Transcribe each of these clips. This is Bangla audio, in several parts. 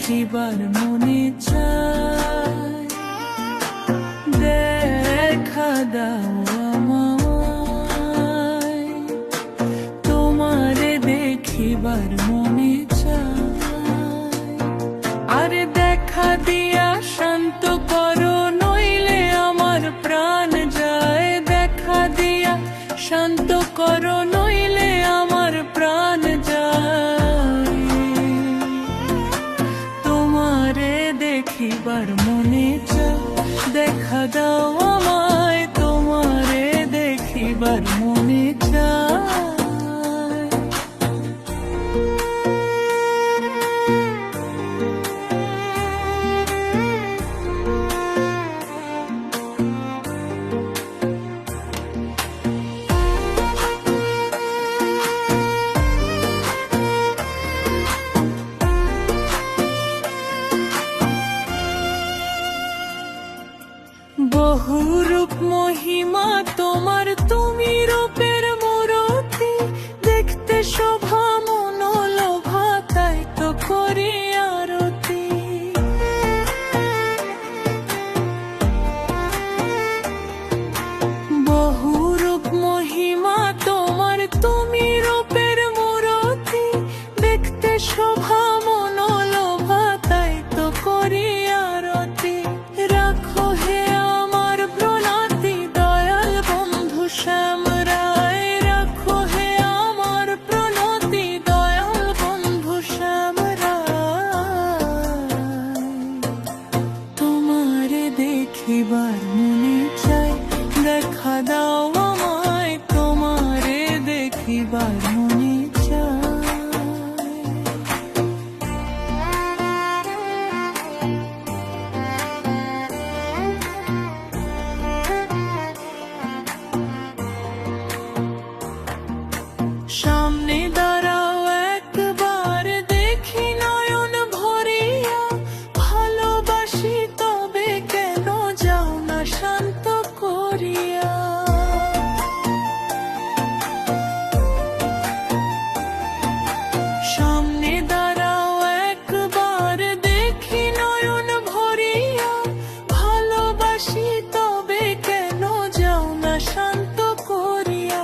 দেখিবার মনে চায়, দেখা দাও আমায়, তোমারে দেখিবার মনে চায়। আরে দেখা দিয়া শান্ত করো, নইলে আমার প্রাণ যায়। দেখা দিয়া শান্ত করো, নইলে আমার প্রাণ যায়। তোমারে দেখিবার মনে চায়, দেখা দাও আমায়, তোমারে দেখিবার মনে চায়। বহু রূপ মহিমা তোমার, তুমি রূপের মূরতি। দেখতে শোভা মনোলোভা, তাই তো করি আরতি। বহু রূপ মহিমা তোমার, তুমি রূপের মূরতি। দেখতে শোভা মনোলোভা, তাই তো করি আরতি। রাখো হে আমার প্রণতি, দয়াল বন্ধু শ্যাম রায়। রাখো হে আমার প্রণতি, দয়াল বন্ধু শ্যাম রায়। তোমারে দেখিবার মনে চায়, দেখা দাও আমায়, তোমারে দেখিবার মনে চায়। সামনে দাঁড়াও একবার, দেখি নয়ন ভরিয়া। ভালোবাসি তবে কেন যাও না শান্ত করিয়া। সামনে দাঁড়াও একবার, দেখি নয়ন ভরিয়া। ভালোবাসি তবে কেন যাও না শান্ত করিয়া।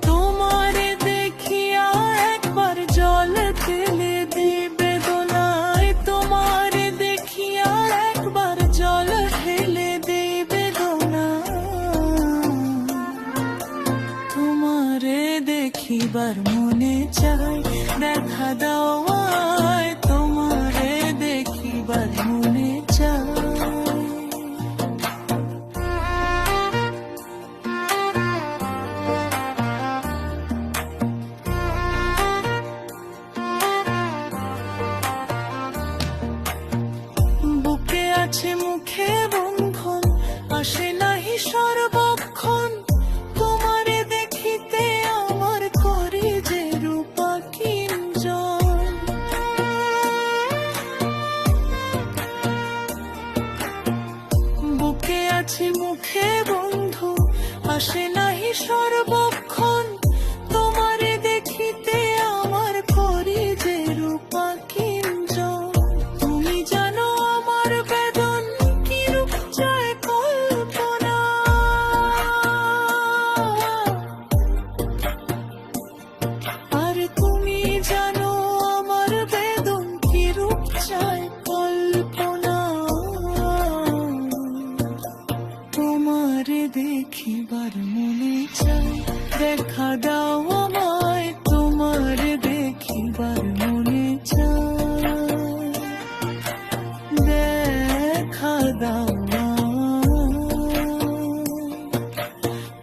তোমারে দেখিয়া একবার জল ঢেলে দিবে দোলায়। তোমারে দেখিয়া একবার জল ঢেলে দিবে দোলায়। তোমারে দেখিবার মনে চায়, দেখা দাও আমায়, তোমারে দেখিবার মনে চায়। বুকে আছে মুখে বন্ধন, আসে নাহি সর্বক্ষণ। তোমারে দেখিতে আমার করি যে রূপা কিঞ্জন। বুকে আছে মুখে বন্ধু, আসে নাহি সর্বক্ষণ। তোমারে দেখিতে আমার করি যে রূপা কিঞ্জন। তুমি জানো আমার বেদন কি রূপ চায় কল্পনা। আর তুমি জানো আমার বেদন কি রূপ চায় কল্পনা। তোমারে দেখিবার মনে চায়, দেখা দাও আমায়, তোমারে দেখিবার মনে চায়। দেখা দাও আমায়,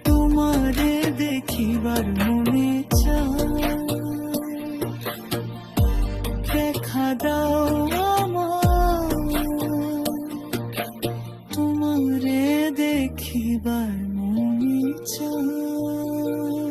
তোমারে দেখিবার মনে চায়। দেখা দাও আমায়, তোমারে দেখিবার মনে চায়।